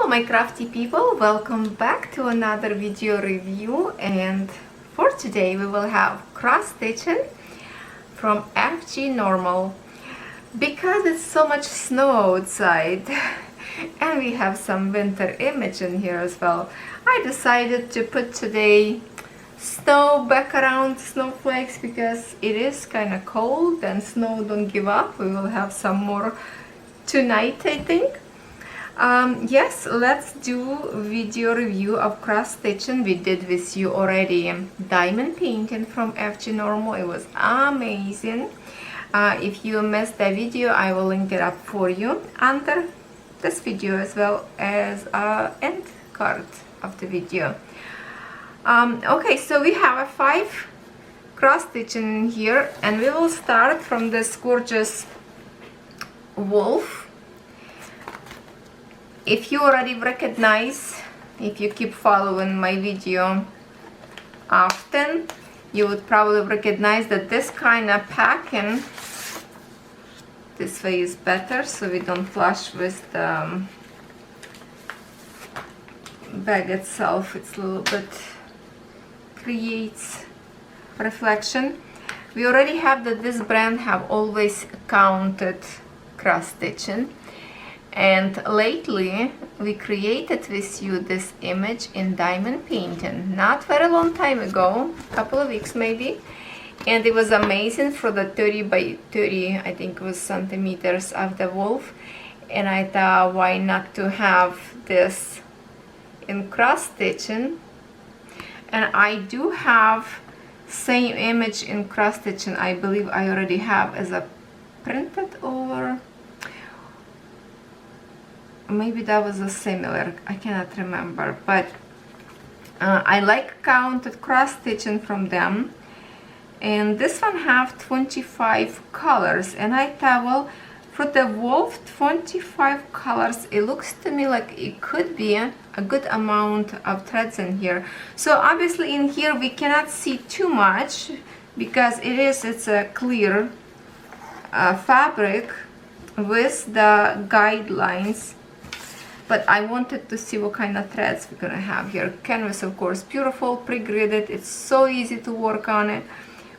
Hello my crafty people, welcome back to another video review, and for today we will have cross stitching from FGNORMAL. Because it's so much snow outside and we have some winter image in here as well, I decided to put today snow back around snowflakes because it is kind of cold and snow don't give up. We will have some more tonight, I think. Yes, let's do video review of cross stitching. We did with you already diamond painting from FGNORMAL. It was amazing. If you missed the video, I will link it up for you under this video as well as end card of the video. Okay, so we have a 5 cross stitching here, and we will start from this gorgeous wolf. If you already recognize, if you keep following my video often, you would probably recognize that this kind of packing, this way is better so we don't flush with the bag itself. It's a little bit creates reflection. We already have that this brand have always counted cross stitching. And lately we created with you this image in diamond painting, not very long time ago, a couple of weeks maybe, and it was amazing for the 30 by 30, I think it was centimeters of the wolf. And I thought, why not to have this in cross stitching? And I do have same image in cross stitching. I believe I already have as a printed over. Maybe that was a similar, I cannot remember, but I like counted cross stitching from them, and this one have 25 colors, and I thought, well, for the wolf 25 colors, it looks to me like it could be a good amount of threads in here. So obviously in here we cannot see too much because it's a clear fabric with the guidelines. But I wanted to see what kind of threads we're gonna have here. Canvas, of course, beautiful, pre-gridded. It's so easy to work on it.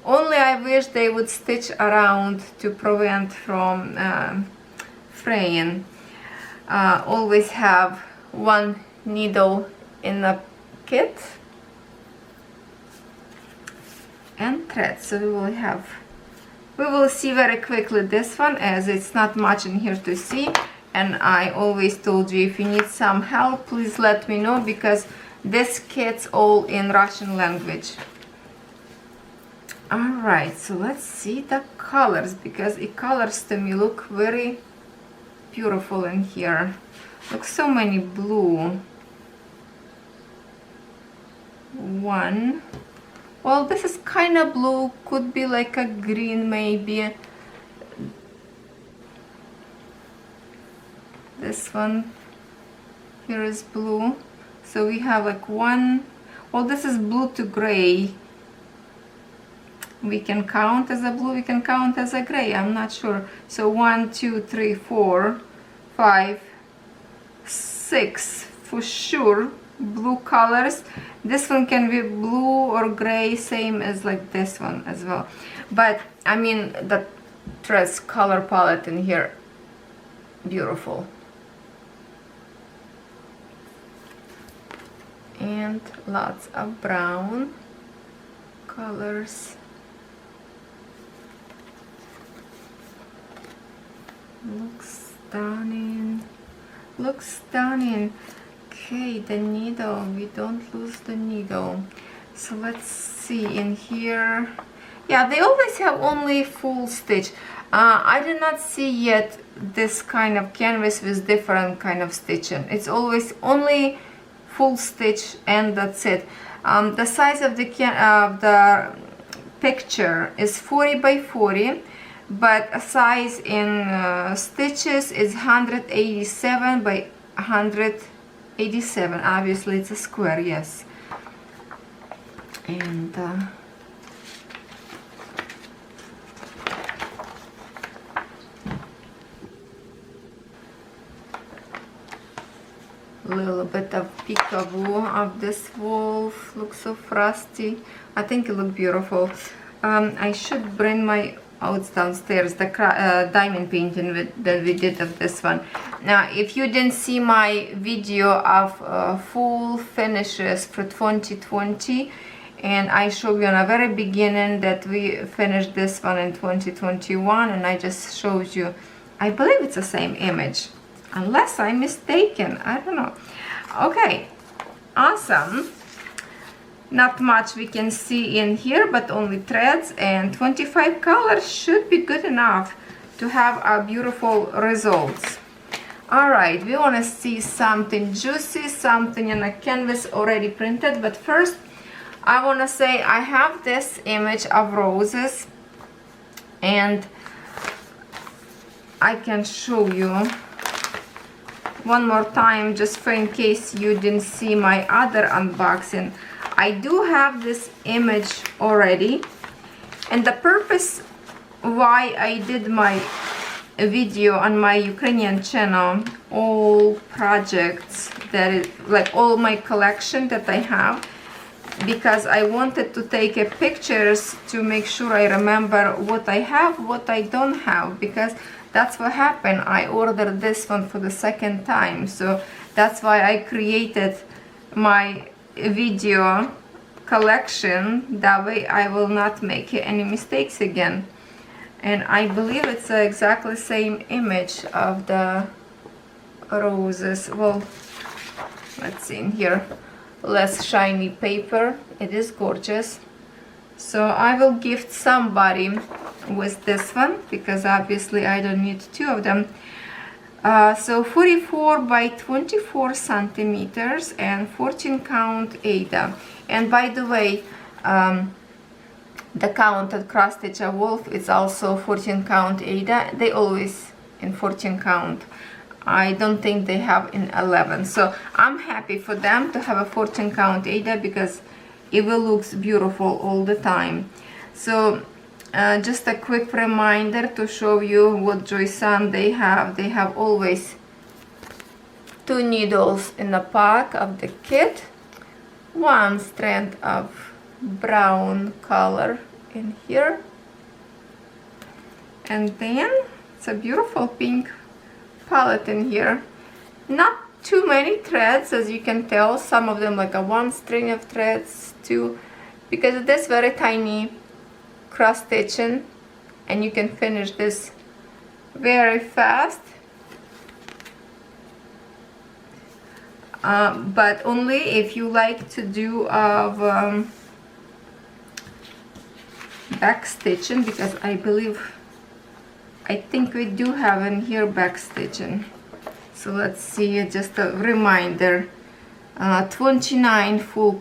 Only I wish they would stitch around to prevent from fraying. Always have one needle in the kit and thread. So we will see very quickly this one, as it's not much in here to see. And I always told you, if you need some help, please let me know, because this kit's all in Russian language. Alright, so let's see the colors, because the colors to me look very beautiful in here. Look, so many blue. One. Well, this is kind of blue, could be like a green maybe. This one here is blue, so we have like one, well, this is blue to gray. We can count as a blue, we can count as a gray, I'm not sure. So 1, 2, 3, 4, 5, 6 for sure blue colors. This one can be blue or gray, same as like this one as well. But I mean, the dress color palette in here, beautiful. And lots of brown colors. Looks stunning. Looks stunning. Okay, the needle, we don't lose the needle. So let's see in here. Yeah, they always have only full stitch. I did not see yet this kind of canvas with different kind of stitching. It's always only full stitch, and that's it. The size of the picture is 40 by 40, but a size in stitches is 187 by 187. Obviously it's a square, yes. And a little bit of peekaboo of this wolf. Looks so frosty. I think it looked beautiful. I should bring my outs downstairs, the diamond painting that we did of this one. Now, if you didn't see my video of full finishes for 2020, and I showed you in the very beginning that we finished this one in 2021, and I just showed you, I believe it's the same image, unless I'm mistaken, I don't know. Okay, awesome. Not much we can see in here, but only threads, and 25 colors should be good enough to have our beautiful results. All right, we want to see something juicy, something in a canvas already printed, but first I want to say I have this image of roses, and I can show you one more time just for in case you didn't see my other unboxing. I do have this image already, and the purpose why I did my video on my Ukrainian channel, all projects that is like all my collection that I have, because I wanted to take pictures to make sure I remember what I have, what I don't have, because that's what happened. I ordered this one for the second time, so that's why I created my video collection. That way I will not make any mistakes again. And I believe it's exactly the same image of the roses. Well, let's see in here. Less shiny paper. It is gorgeous. So I will gift somebody with this one, because obviously I don't need two of them. So 44 by 24 centimeters and 14 count Ada. And by the way, the count at Cross Stitch a Wolf is also 14 count Ada. They always in 14 count. I don't think they have in 11. So I'm happy for them to have a 14 count Ada, because it will look beautiful all the time. So just a quick reminder to show you what Joyson they have. They have always 2 needles in the pack of the kit, 1 strand of brown color in here, and then it's a beautiful pink palette in here. Not too many threads, as you can tell. Some of them like a 1 string of threads, 2, because it is very tiny cross stitching, and you can finish this very fast. But only if you like to do back stitching, because I think we do have in here back stitching. So let's see, just a reminder, 29 full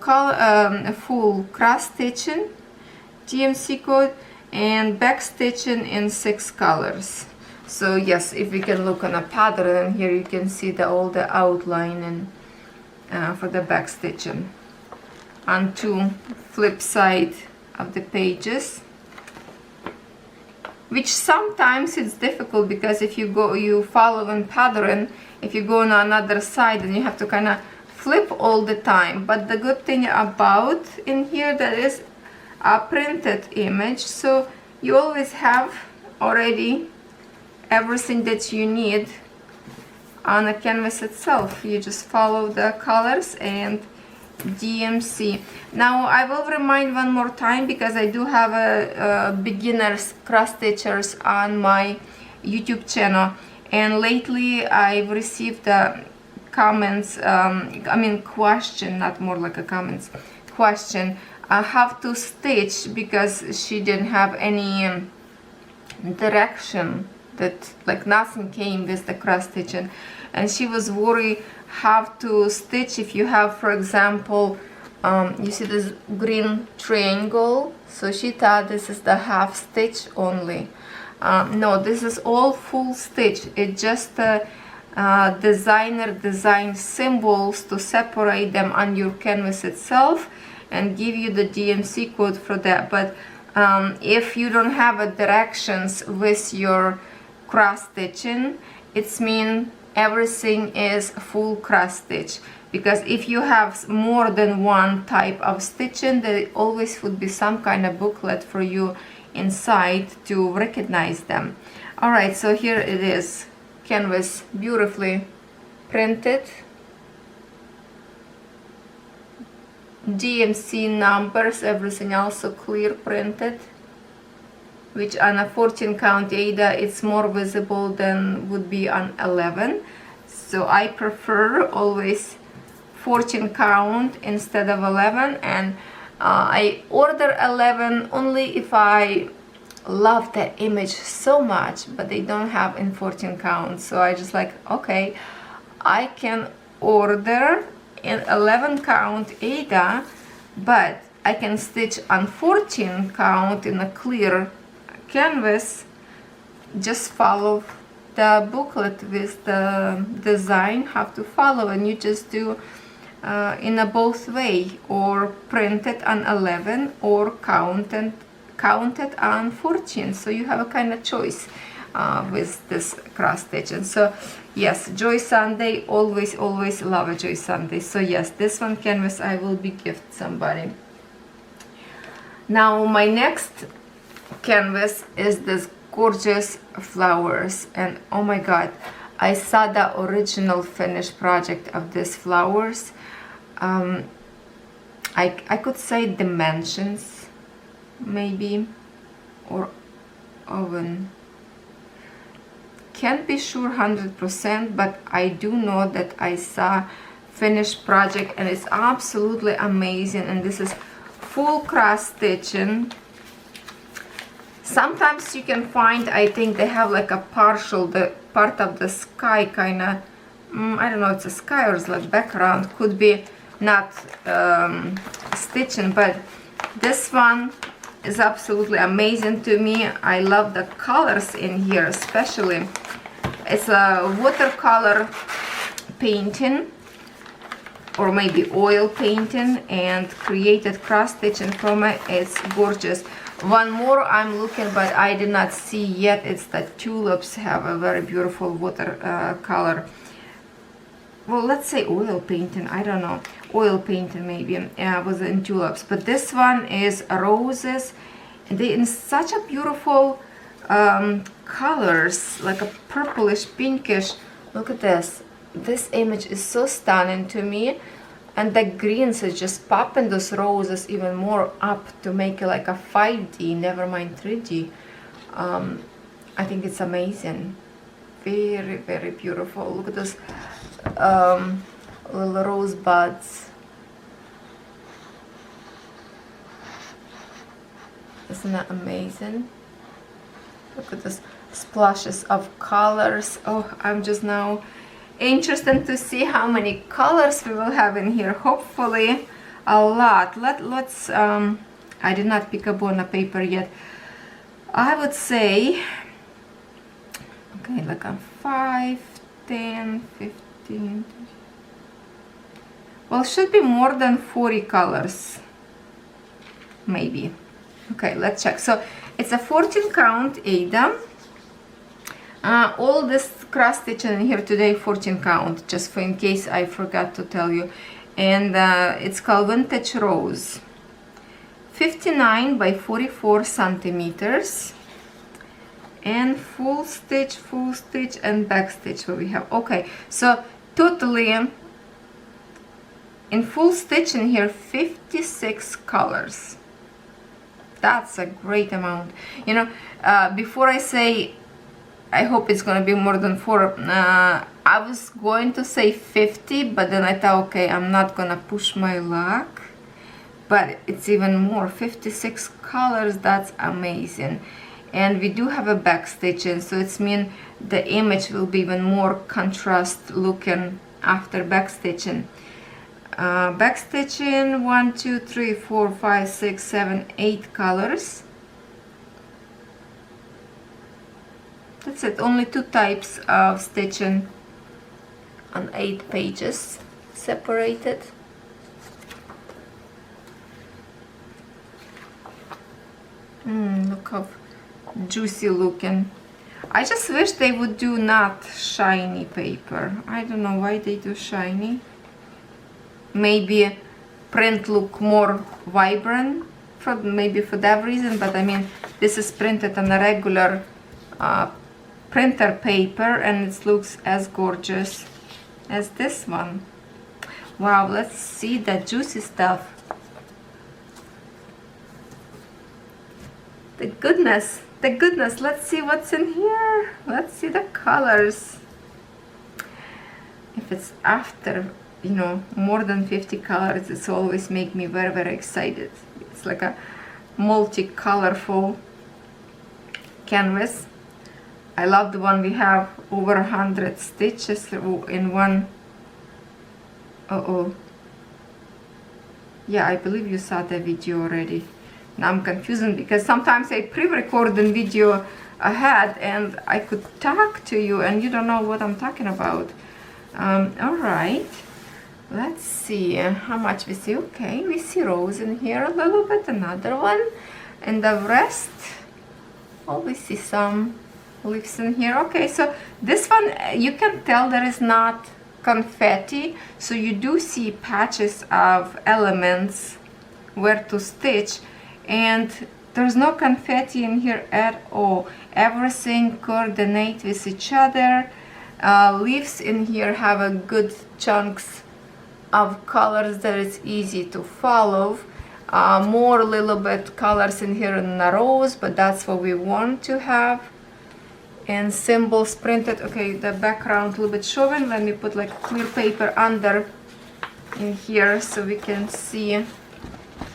cross stitching, DMC code, and back stitching in 6 colors. So yes, if we can look on a pattern here, you can see all the outline and for the back stitching on 2 flip side of the pages, which sometimes it's difficult, because if you follow in pattern, if you go on another side, then you have to kind of flip all the time. But the good thing about in here, that is a printed image, so you always have already everything that you need on the canvas itself. You just follow the colors and DMC. Now I will remind one more time, because I do have a beginners cross stitchers on my YouTube channel, and lately I've received comments, question, not more like a comments, question, how to stitch, because she didn't have any direction, that like nothing came with the cross stitching, and she was worried how to stitch if you have, for example, you see this green triangle, so she thought this is the half stitch only. No, this is all full stitch. It just designer design symbols to separate them on your canvas itself and give you the DMC code for that. But if you don't have a directions with your cross stitching, it's mean everything is full cross stitch, because if you have more than one type of stitching, there always would be some kind of booklet for you inside to recognize them. All right, so here it is, canvas beautifully printed, DMC numbers, everything also clear printed, which on a 14 count Aida it's more visible than would be on 11. So I prefer always 14 count instead of 11, and I order 11 only if I love the image so much, but they don't have in 14 count. So I just like, okay, I can order in 11 count Aida, but I can stitch on 14 count in a clear canvas. Just follow the booklet with the design, have to follow, and you just do in a both way, or print it on 11 or count it on 14. So you have a kind of choice with this cross stitching. So yes, Joy Sunday, always love a Joy Sunday. So yes, this one canvas I will be gift somebody. Now my next canvas is this gorgeous flowers, and oh my god, I saw the original finished project of these flowers. I could say dimensions maybe, or oven, can't be sure 100%, but I do know that I saw finished project and it's absolutely amazing. And this is full cross stitching. Sometimes you can find, I think they have like a partial, the part of the sky kind of, I don't know, it's a sky or it's like background, could be not stitching, but this one is absolutely amazing to me. I love the colors in here, especially it's a watercolor painting or maybe oil painting, and created cross stitching from it. It's gorgeous. One more I'm looking, but I did not see yet. It's the tulips have a very beautiful water color. Well, let's say oil painting, I don't know, oil painting maybe was in tulips, but this one is roses. They in such a beautiful colors, like a purplish pinkish. Look at this. This image is so stunning to me, and the greens is just popping those roses even more up to make it like a 5D, never mind 3D. I think it's amazing. Very beautiful. Look at those little rose buds. Isn't that amazing? Look at this splashes of colors. Oh, I'm just now interested to see how many colors we will have in here. Hopefully a lot. Let's I did not pick up on a paper yet. I would say, okay, like a 5, 10, 15, well, should be more than 40 colors maybe. Okay, let's check. So it's a 14 count Aida. All this cross stitching in here today 14 count, just for in case I forgot to tell you. And it's called Vintage Rose, 59 by 44 centimeters, and full stitch and back stitch what we have. Okay, so totally in full stitch in here 56 colors. That's a great amount. You know, before I say I hope it's gonna be more than 4, I was going to say 50, but then I thought, okay, I'm not gonna push my luck, but it's even more, 56 colors. That's amazing. And we do have a back stitching, so it's mean the image will be even more contrast looking after back stitching. Back stitching 1, 2, 3, 4, 5, 6, 7, 8 colors. That's it, only 2 types of stitching on 8 pages separated. Look how juicy looking. I just wish they would do not shiny paper. I don't know why they do shiny. Maybe print look more vibrant, maybe for that reason, but I mean, this is printed on a regular printer paper and it looks as gorgeous as this one. Wow, let's see that juicy stuff. The goodness, let's see what's in here. Let's see the colors. If it's after, you know, more than 50 colors, it's always make me very, very excited. It's like a multi-colorful canvas. I love the one we have over 100 stitches in one. Yeah, I believe you saw the video already. Now I'm confusing because sometimes I pre-record the video ahead and I could talk to you and you don't know what I'm talking about. All right, let's see how much we see. Okay, we see rose in here a little bit, another one, and the rest, oh, we see some leaves in here. Okay, so this one, you can tell there is not confetti, so you do see patches of elements where to stitch, and there's no confetti in here at all. Everything coordinate with each other. Leaves in here have a good chunks of colors that is easy to follow. More little bit colors in here in the rose, but that's what we want to have. And symbols printed. Okay, the background a little bit showing. Let me put like clear paper under in here so we can see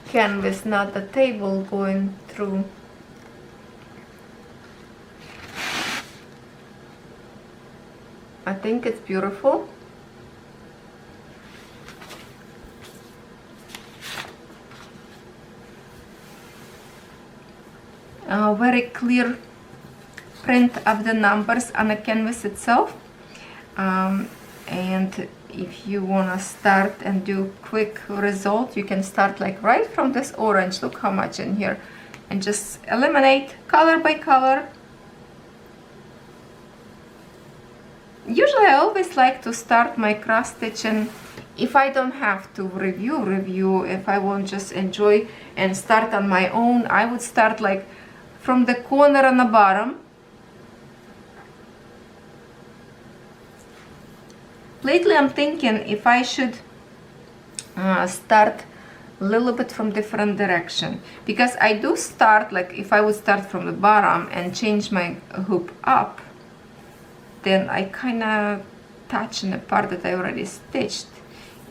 canvas, not the table going through. I think it's beautiful. Very clear print of the numbers on the canvas itself. And if you want to start and do quick result, you can start like right from this orange. Look how much in here, and just eliminate color by color. Usually I always like to start my cross stitching, if I don't have to review, if I want just enjoy and start on my own, I would start like from the corner on the bottom. Lately I'm thinking if I should start a little bit from different direction, because I do start, like if I would start from the bottom and change my hoop up, then I kind of touch in the part that I already stitched.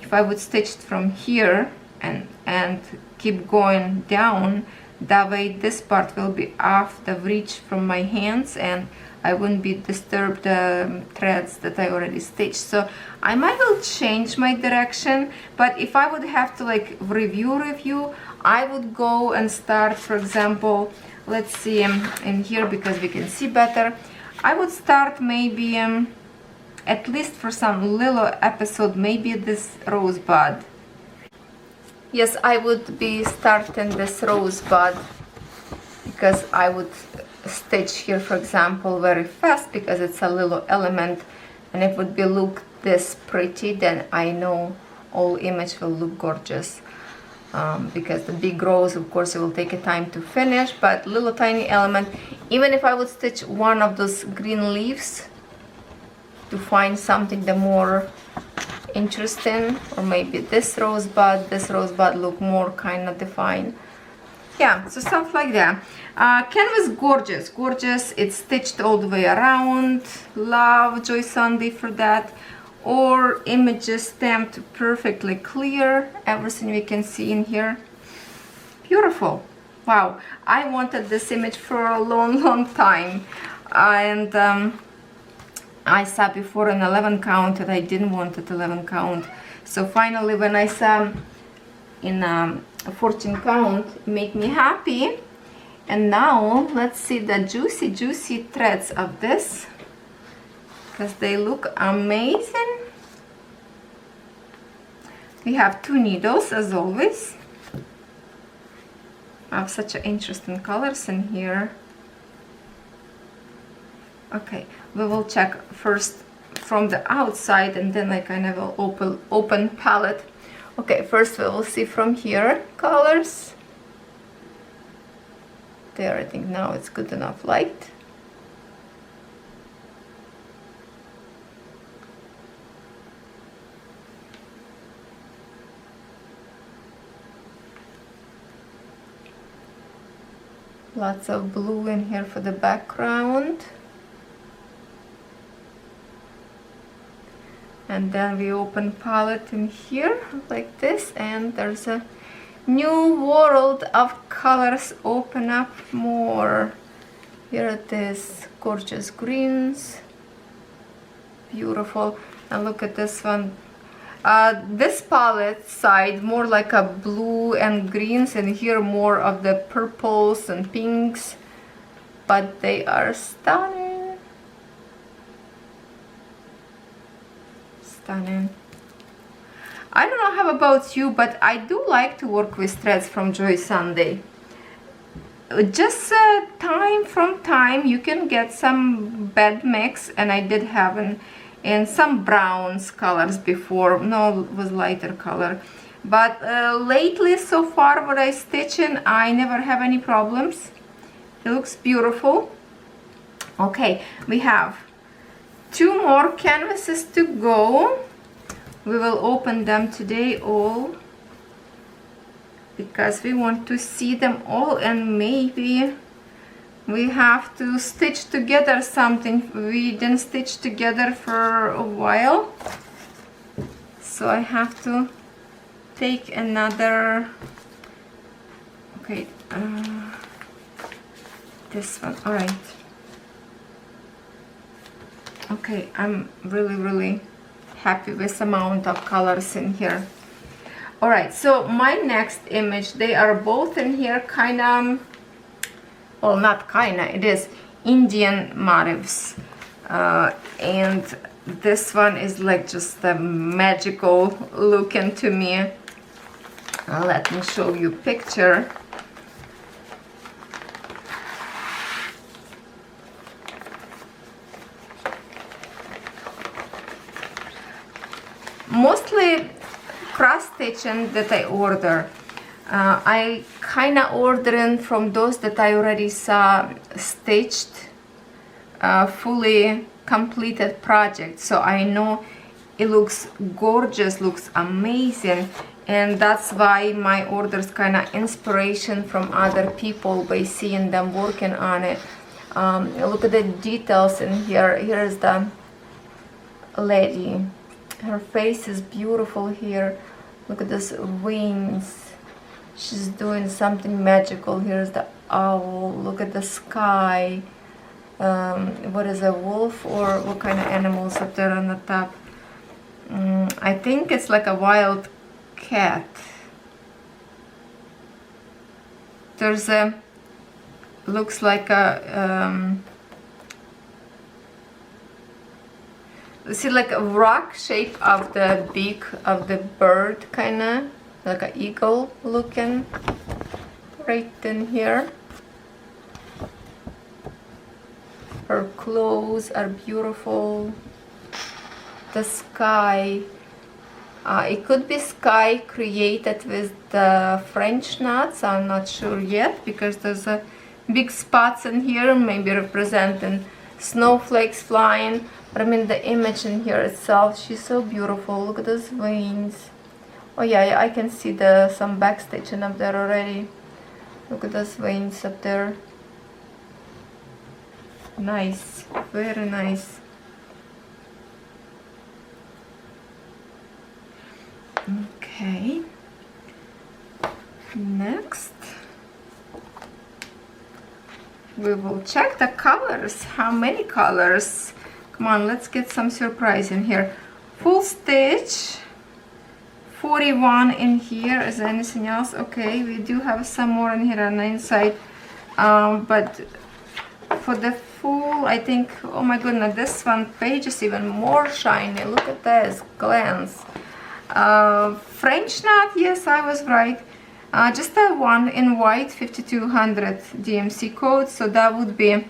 If I would stitch from here and keep going down, that way this part will be off the reach from my hands and I wouldn't be disturbed the threads that I already stitched. So I might well change my direction, but if I would have to like review, I would go and start, for example, let's see in here because we can see better. I would start maybe at least for some little episode, maybe this rosebud. Yes, I would be starting this rosebud because I would stitch here, for example, very fast because it's a little element, and if it would be look this pretty, then I know all image will look gorgeous. Because the big rose, of course, it will take a time to finish, but little tiny element, even if I would stitch one of those green leaves to find something the more interesting, or maybe this rosebud look more kind of defined. Yeah, so stuff like that. Canvas gorgeous. It's stitched all the way around. Love Joy Sunday for that. Or images stamped perfectly clear. Everything we can see in here. Beautiful. Wow, I wanted this image for a long time. And I saw before an 11 count and I didn't want it 11 count. So finally when I saw in a 14 count, it made me happy. And now let's see the juicy threads of this, because they look amazing. We have 2 needles as always. I have such interesting colors in here. Okay, we will check first from the outside and then I kind of will open palette. Okay, first we will see from here colors. There, I think now it's good enough light. Lots of blue in here for the background. And then we open palette in here like this, and there's a new world of colors open up more. Here it is, gorgeous greens, beautiful. And look at this one. This palette side more like a blue and greens, and here more of the purples and pinks, but they are stunning. Stunning. I don't know how about you, but I do like to work with threads from Joy Sunday. Just time from time you can get some bad mix, and I did have in some browns colors before. No, it was lighter color, but lately so far what I stitch in, I never have any problems. It looks beautiful. Okay, we have 2 more canvases to go. We will open them today all because we want to see them all, and maybe we have to stitch together something we didn't stitch together for a while. So I have to take another. Okay, this one. All right. Okay, I'm really happy with the amount of colors in here. All right, so my next image, they are both in here, kind of, well, not kind of, it is Indian motifs, and this one is like just a magical looking to me. Let me show you a picture. Mostly cross stitching that I order. I kind of ordering from those that I already saw stitched, fully completed project. So I know it looks gorgeous, looks amazing, and that's why my orders kind of inspiration from other people by seeing them working on it. Look at the details in here. Here's the lady. Her face is beautiful here. Look at this wings. She's doing something magical. Here's the owl. Look at the sky. What is a wolf, or what kind of animals up there on the top? I think it's like a wild cat. There's a, looks like a see, like a rock shape of the beak of the bird, kind of like an eagle looking right in here. Her clothes are beautiful. The sky, it could be sky created with the French knots. I'm not sure yet because there's a big spots in here, maybe representing snowflakes flying. But I mean the image in here itself, she's so beautiful. Look at those wings. Oh yeah, I can see some back stitching up there already. Look at those wings up there. Nice, very nice. Okay. Next, we will check the colors. How many colors? Come on, let's get some surprise in here. Full stitch, 41 in here. Is there anything else? Okay, we do have some more in here on the inside, but for the full, I think, oh my goodness, this one page is even more shiny. Look at this glance. French knot, yes, I was right. Just a one in white, 5200 DMC code, so that would be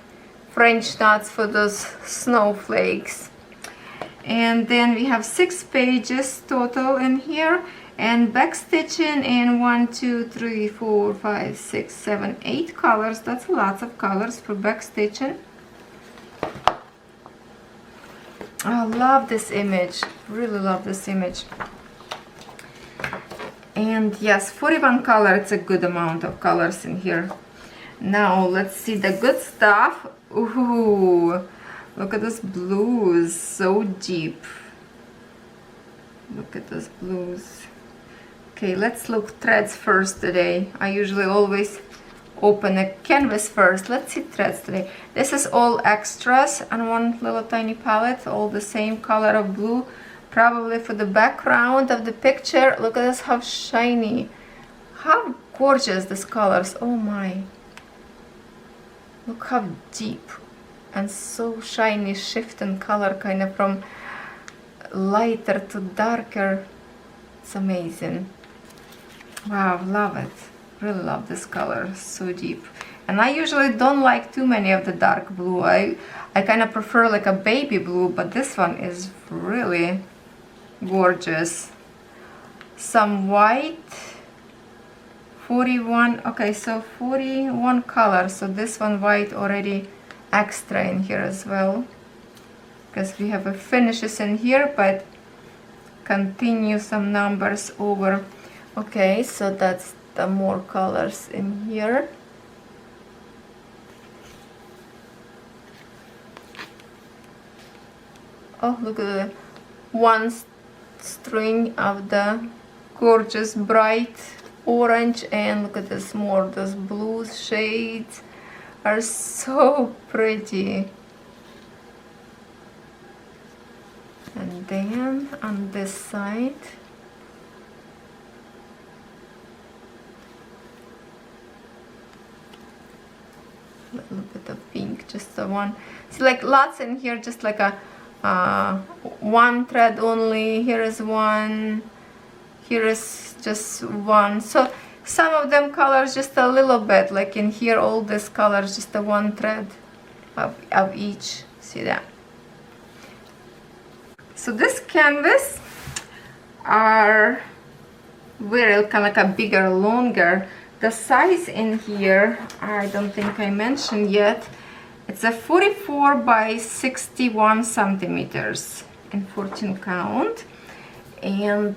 French knots for those snowflakes. And then we have 6 pages total in here, and back stitching in 1, 2, 3, 4, 5, 6, 7, 8 colors. That's lots of colors for back stitching. I love this image, really love this image. And yes, 41 color, it's a good amount of colors in here. Now let's see the good stuff. Ooh, look at those blues, so deep. Look at those blues. Okay, let's look threads first today. I usually always open a canvas first. Let's see threads today. This is all extras on one little tiny palette, all the same color of blue, probably for the background of the picture. Look at this, how shiny, how gorgeous these colors. Oh my, look how deep and so shiny, shift in color, kind of from lighter to darker. It's amazing. Wow, love it. Really love this color, so deep. And I usually don't like too many of the dark blue. I kind of prefer like a baby blue, but this one is really gorgeous. Some white, 41, okay, so 41 colors. So this one white already extra in here as well, because we have a finishes in here, but continue some numbers over. Okay, so that's the more colors in here. Oh, look at the one string of the gorgeous bright orange, and look at this more, those blue shades are so pretty. And then on this side, a little bit of pink, just the one. See, like lots in here, just like a one thread only. Here is one, here is just one. So some of them colors just a little bit, like in here all this colors just a one thread of each. See that? So this canvas are very kind of like a bigger, longer. The size in here, I don't think I mentioned yet, it's a 44 by 61 centimeters in 14 count. And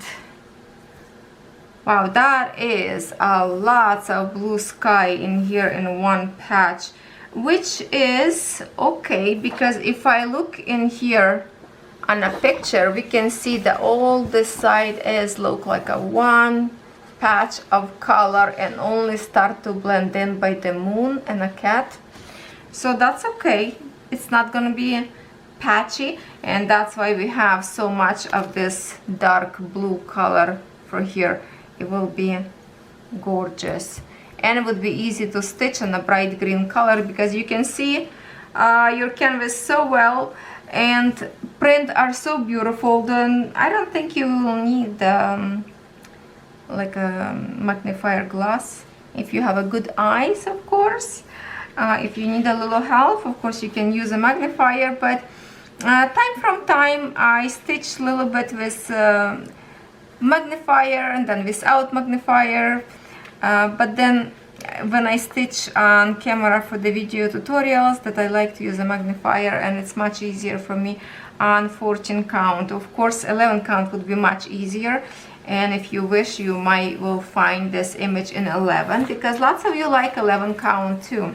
wow, that is a lot of blue sky in here in one patch, which is okay, because if I look in here on a picture, we can see that all this side is look like a one patch of color and only start to blend in by the moon and a cat. So that's okay, it's not gonna be patchy, and that's why we have so much of this dark blue color for here. It will be gorgeous, and it would be easy to stitch on a bright green color, because you can see your canvas so well, and print are so beautiful. Then I don't think you will need like a magnifier glass if you have a good eyes, of course. If you need a little help, of course you can use a magnifier, but time from time I stitch a little bit with magnifier and then without magnifier, but then when I stitch on camera for the video tutorials, that I like to use a magnifier, and it's much easier for me on 14 count. Of course 11 count would be much easier, and if you wish you might will find this image in 11, because lots of you like 11 count too.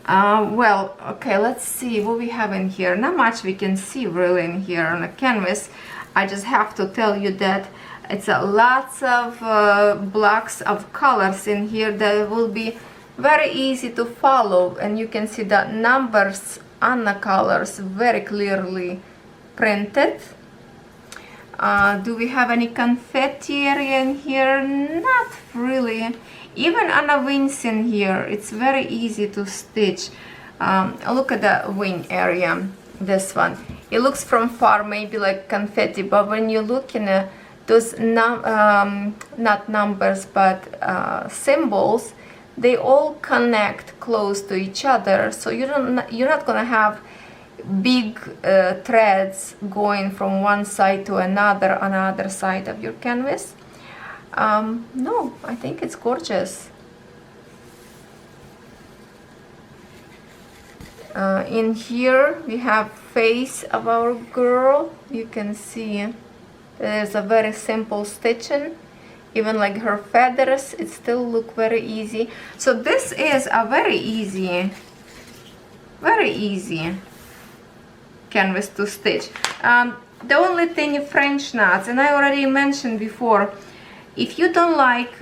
Well, okay, let's see what we have in here. Not much we can see really in here on the canvas. I just have to tell you that it's lots of blocks of colors in here that will be very easy to follow, and you can see the numbers on the colors very clearly printed. Do we have any confetti area in here? Not really. Even on the wings in here, it's very easy to stitch. Look at the wing area, this one. It looks from far maybe like confetti, but when you look in those not numbers but symbols, they all connect close to each other, so you're not gonna have big threads going from one side to another on the other side of your canvas. No, I think it's gorgeous. In here we have face of our girl. You can see there's a very simple stitching. Even like her feathers, it still look very easy. So this is a very easy canvas to stitch. The only thing, French knots, and I already mentioned before, if you don't like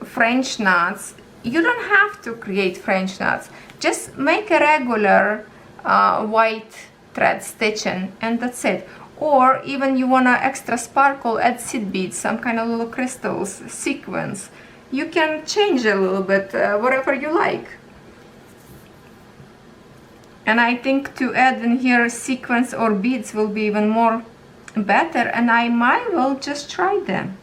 French knots, you don't have to create French knots. Just make a regular white thread stitching and that's it. Or even you want to extra sparkle, add seed beads, some kind of little crystals, sequins. You can change a little bit, whatever you like. And I think to add in here sequins or beads will be even more better, and I might well just try them.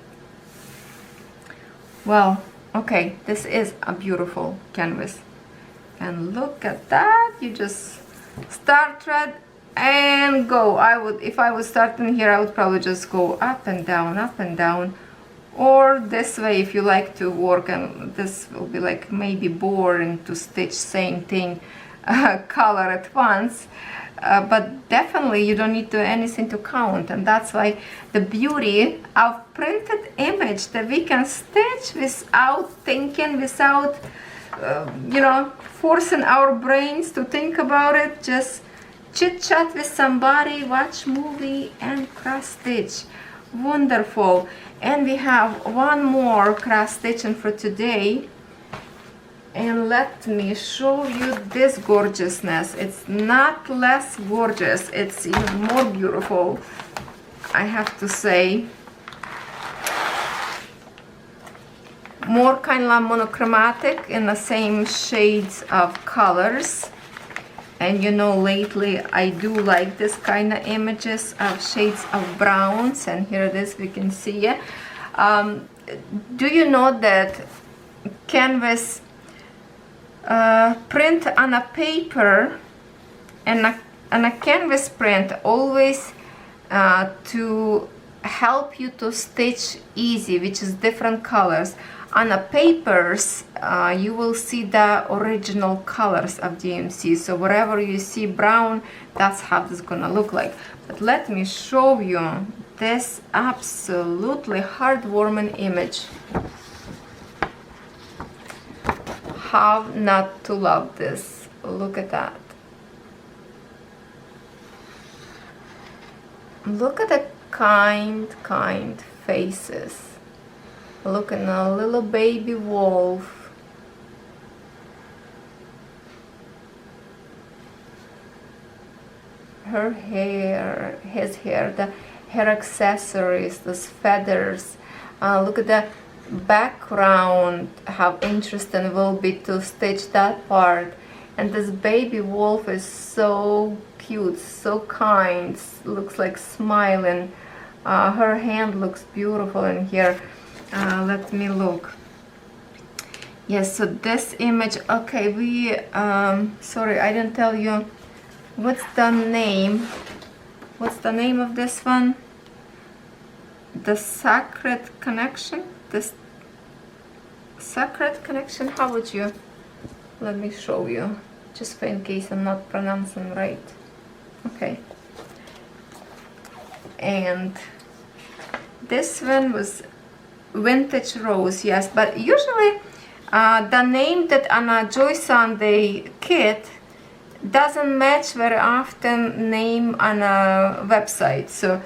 Well, okay, this is a beautiful canvas. And look at that, you just start thread and go. If I would start in here, I would probably just go up and down, or this way if you like to work, and this will be like maybe boring to stitch same thing color at once, but definitely you don't need to anything to count, and that's why the beauty of printed image, that we can stitch without thinking, without you know, forcing our brains to think about it. Just chit chat with somebody, watch movie and cross stitch. Wonderful. And we have one more cross stitching for today, and let me show you this gorgeousness. It's not less gorgeous, it's even more beautiful, I have to say. More kind of monochromatic in the same shades of colors. And you know, lately I do like this kind of images of shades of browns, and here it is, we can see it. Do you know that canvas print on a paper and a canvas print always to help you to stitch easy, which is different colors. On the papers, you will see the original colors of DMC. So wherever you see brown, that's how this is gonna look like. But let me show you this absolutely heartwarming image. How not to love this? Look at that. Look at the kind faces. Look at a little baby wolf. Her hair, his hair, the hair accessories, those feathers. Look at the background, how interesting it will be to stitch that part. And this baby wolf is so cute, so kind, looks like smiling. Her hand looks beautiful in here. Let me look. Yes, so this image, okay, we sorry, I didn't tell you what's the name of this one. The Sacred Connection. This Sacred Connection, how would you, let me show you just for in case I'm not pronouncing right. Okay, and this one was Vintage Rose. Yes, but usually the name that on a Joy Sunday kit doesn't match very often name on a website. So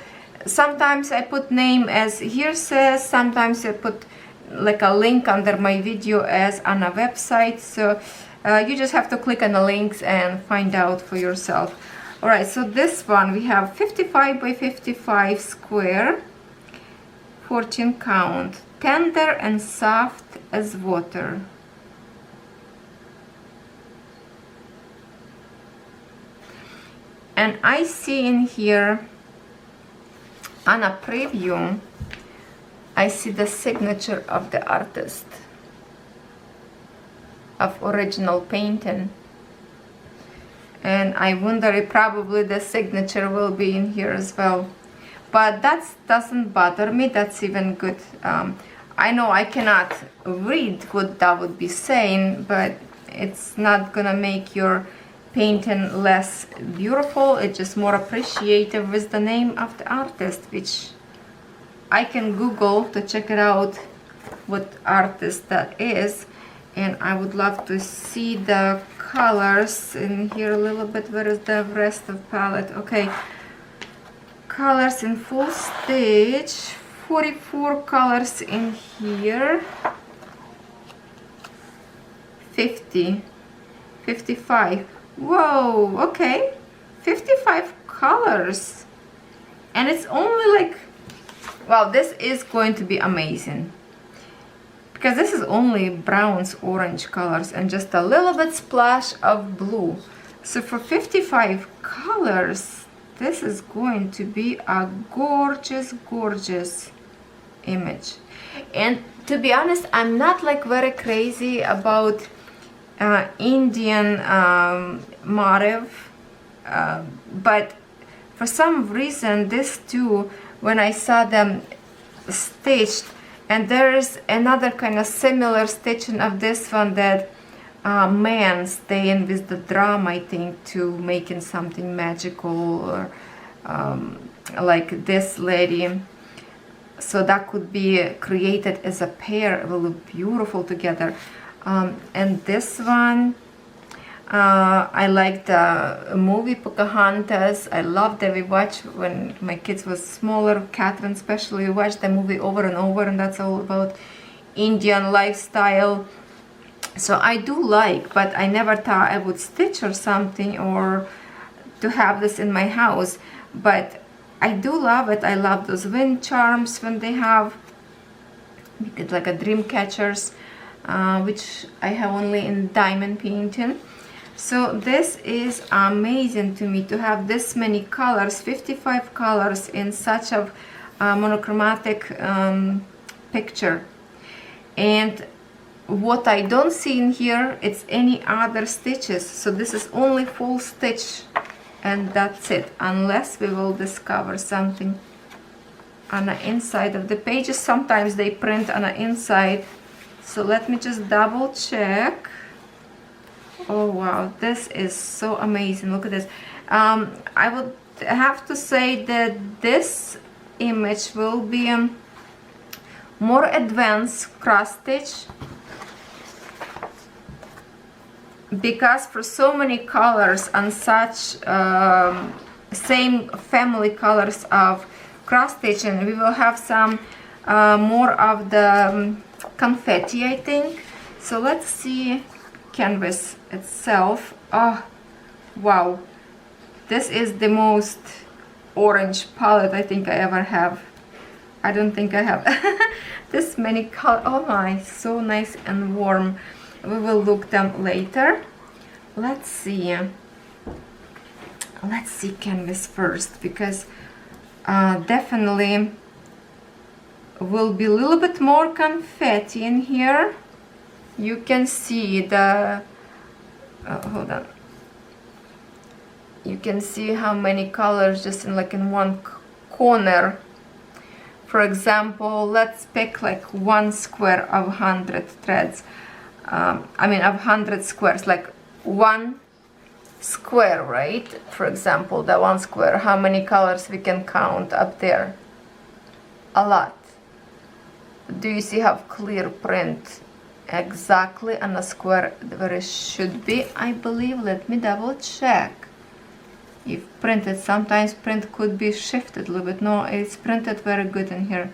sometimes I put name as here says, sometimes I put like a link under my video as on a website. So you just have to click on the links and find out for yourself. All right, so this one we have 55 by 55 square, 14 count, tender and soft as water. And I see in here on a preview, I see the signature of the artist. of original painting. And I wonder if probably the signature will be in here as well. But that doesn't bother me, that's even good. I know I cannot read what that would be saying, but it's not gonna make your painting less beautiful. It's just more appreciative with the name of the artist, which I can Google to check it out what artist that is. And I would love to see the colors in here a little bit. Where is the rest of palette? Okay, colors in full stage, 44 colors in here, 50, 55. Whoa, okay, 55 colors, and it's only like, wow, this is going to be amazing, because this is only browns, orange colors, and just a little bit splash of blue. So for 55 colors, this is going to be a gorgeous, gorgeous image. And to be honest, I'm not like very crazy about Indian motif, but for some reason this too, when I saw them stitched, and there is another kind of similar stitching of this one that man staying with the drum, I think, to making something magical, or like this lady. So that could be created as a pair. It will look beautiful together. And this one, I like the movie Pocahontas. I loved that. We watched when my kids was smaller, Catherine especially. We watched the movie over and over, and that's all about Indian lifestyle. So I do like, but I never thought I would stitch or something, or to have this in my house. But I do love it. I love those wind charms when they have, it's like a dream catchers, which I have only in diamond painting. So this is amazing to me to have this many colors, 55 colors in such a monochromatic picture. And what I don't see in here, it's any other stitches. So this is only full stitch, and that's it, unless we will discover something on the inside of the pages. Sometimes they print on the inside, so let me just double check. Oh wow, this is so amazing. Look at this. I would have to say that this image will be more advanced cross stitch, because for so many colors and such same family colors of cross stitching, we will have some more of the confetti, I think. So let's see canvas itself. Oh wow, this is the most orange palette I think I ever have. I don't think I have this many colors. Oh my, so nice and warm. We will look them later. Let's see canvas first, because definitely will be a little bit more confetti in here. You can see the hold on, you can see how many colors just in like in one corner. For example, let's pick like one square of 100 threads. I mean of 100 squares, like one square, right? For example, the one square, how many colors we can count up there? A lot. Do you see how clear print exactly on a square where it should be? I believe, let me double check if printed. Sometimes print could be shifted a little bit. No, it's printed very good in here.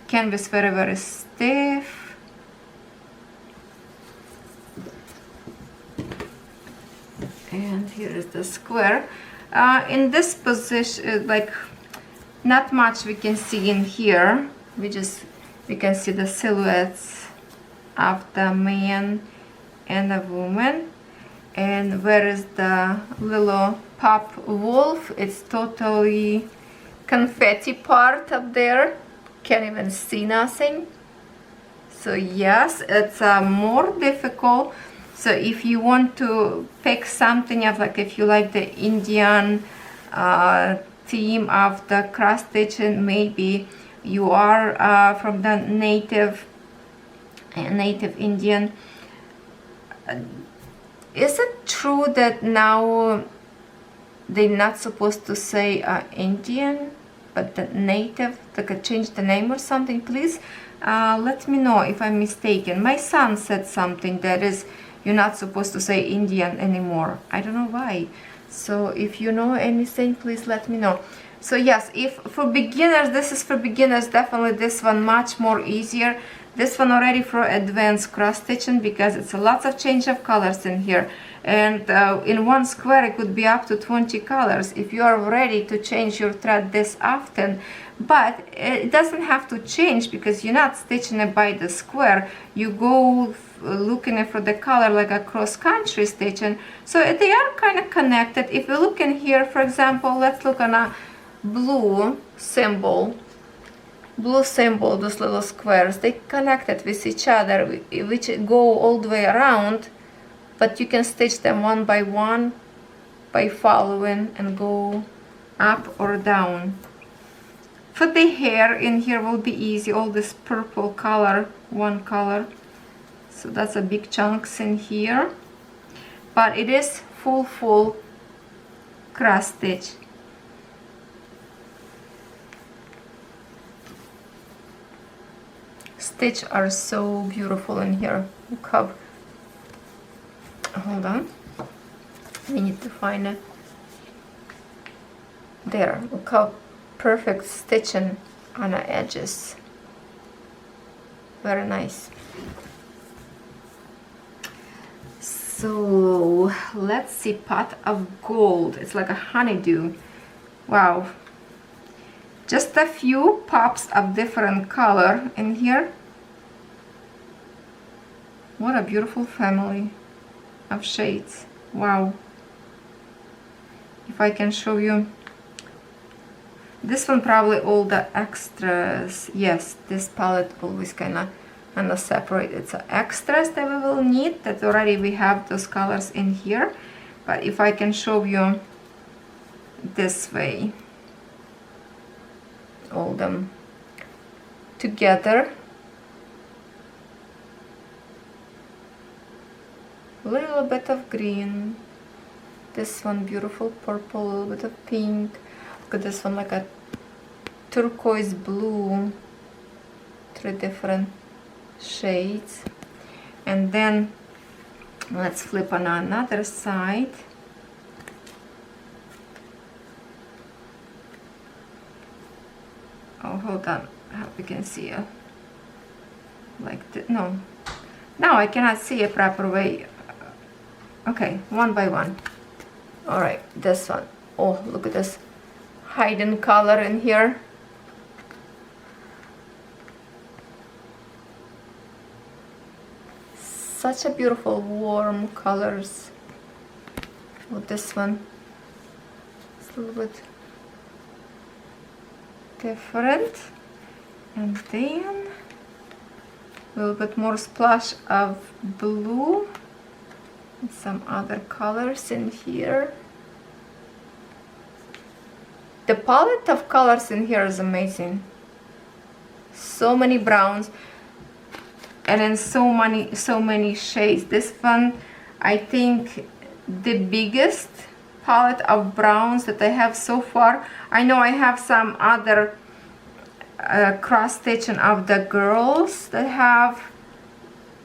Canvas very, very stiff. And here is the square. In this position, like not much we can see in here. We can see the silhouettes of the man and the woman. And where is the little pop wolf? It's totally confetti part up there. Can't even see nothing. So So yes, it's more difficult. So if you want to pick something of, like, if you like the Indian theme of the cross stitching, maybe you are from the native Indian. Is it true that now they're not supposed to say Indian, but the native? They could change the name or something. Please let me know if I'm mistaken. My son said something that is, you're not supposed to say Indian anymore. I don't know why. So if you know anything, please let me know. So yes, if for beginners, this is for beginners, definitely this one much more easier. This one already for advanced cross stitching, because it's a lots of change of colors in here, and in one square it could be up to 20 colors if you are ready to change your thread this often. But it doesn't have to change, because you're not stitching it by the square. You go looking for the color like a cross-country stitching, so they are kind of connected. If you look in here, for example, let's look on a blue symbol, those little squares, they connected with each other, which go all the way around, but you can stitch them one by one by following and go up or down. For the hair in here will be easy, all this purple color, one color, so that's a big chunks in here, but it is full cross stitch. Stitch are so beautiful in here. Look how, hold on, we need to find it. There, look how perfect stitching on the edges. Very nice. So let's see, pot of gold. It's like a honeydew. Wow. Just a few pops of different color in here. What a beautiful family of shades. Wow. If I can show you. This one probably all the extras. Yes, this palette always kind of separate. It's extras that we will need, that already we have those colors in here. But if I can show you this way, all them together, a little bit of green, this one beautiful purple, a little bit of pink. Look at this one, like a turquoise blue, 3 different shades. And then let's flip on another side. Oh, hold on, I hope you can see it like this. No, now I cannot see a proper way. Okay, one by one. All right, this one. Oh, look at this hidden color in here. Such a beautiful warm colors. With this one, it's a little bit different, and then a little bit more splash of blue and some other colors in here. The palette of colors in here is amazing. So many browns, and then so many shades. This one, I think, the biggest palette of browns that I have so far. I know I have some other cross stitching of the girls that have,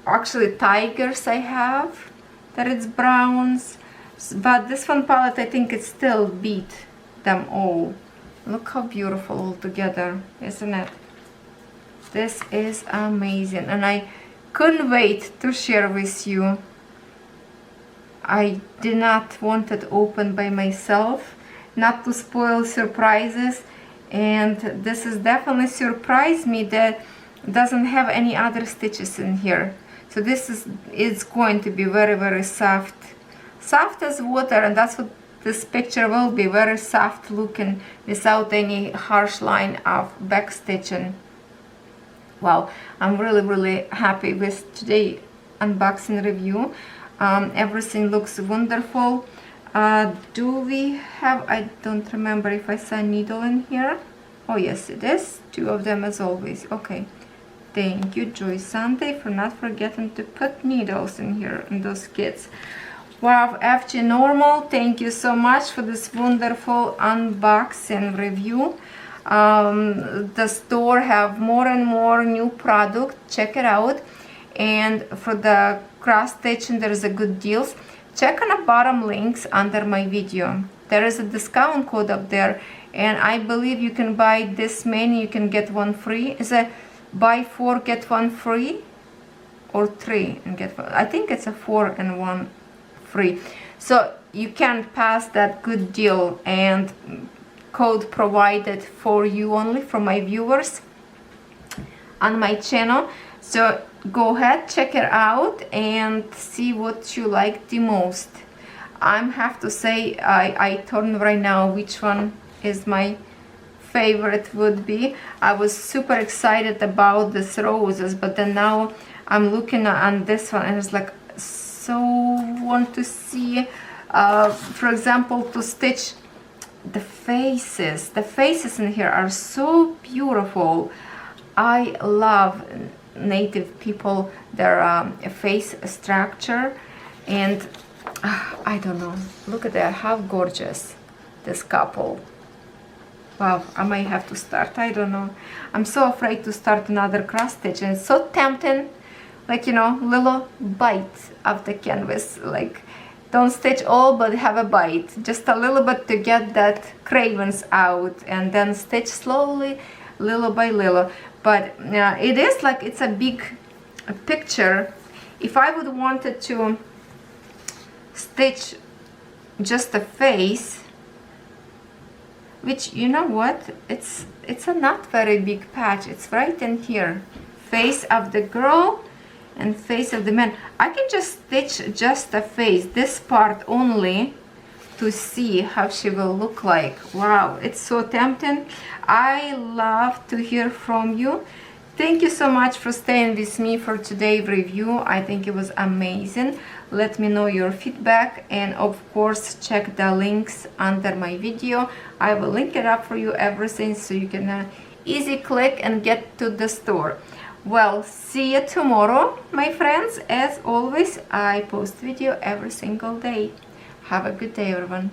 actually tigers I have, that it's browns, but this one palette, I think it still beat them all. Look how beautiful all together, isn't it? This is amazing, and I couldn't wait to share with you. I did not want it open by myself, not to spoil surprises, and this is definitely surprised me that doesn't have any other stitches in here. So this is, it's going to be very soft as water, and that's what this picture will be, very soft looking without any harsh line of back stitching. Wow, I'm really happy with today unboxing review. Everything looks wonderful. Do we have, I don't remember if I saw a needle in here. Oh yes, it is. 2 of them as always. Okay, thank you Joy Sunday for not forgetting to put needles in here in those kits. Wow, FGNORMAL, thank you so much for this wonderful unboxing review. The store have more and more new product. Check it out. And for the cross stitching, there is a good deals. Check on the bottom links under my video. There is a discount code up there, and I believe you can buy this many, you can get one free. Is it buy 4 get 1 free, or 3 and get 1? I think it's a 4 and 1 free. So you can't pass that good deal, and code provided for you only, for my viewers on my channel. So go ahead, check it out and see what you like the most. I have to say, I turn right now which one is my favorite would be. I was super excited about this roses, but then now I'm looking on this one and it's like, so want to see, for example, to stitch the faces. The faces in here are so beautiful. I love native people, their face structure, and I don't know, look at that, how gorgeous this couple. Wow, I might have to start, I don't know. I'm so afraid to start another cross stitch, and it's so tempting, like, you know, little bite of the canvas, like don't stitch all but have a bite, just a little bit to get that cravings out, and then stitch slowly, little by little. But it is like, it's a big picture. If I would wanted to stitch just a face, which, you know what, it's a not very big patch, it's right in here, face of the girl and face of the man. I can just stitch just a face, this part only, to see how she will look like. Wow, it's so tempting. I love to hear from you. Thank you so much for staying with me for today's review. I think it was amazing. Let me know your feedback, and of course check the links under my video. I will link it up for you, everything, so you can easy click and get to the store. Well, see you tomorrow, my friends. As always, I post video every single day. Have a good day, everyone.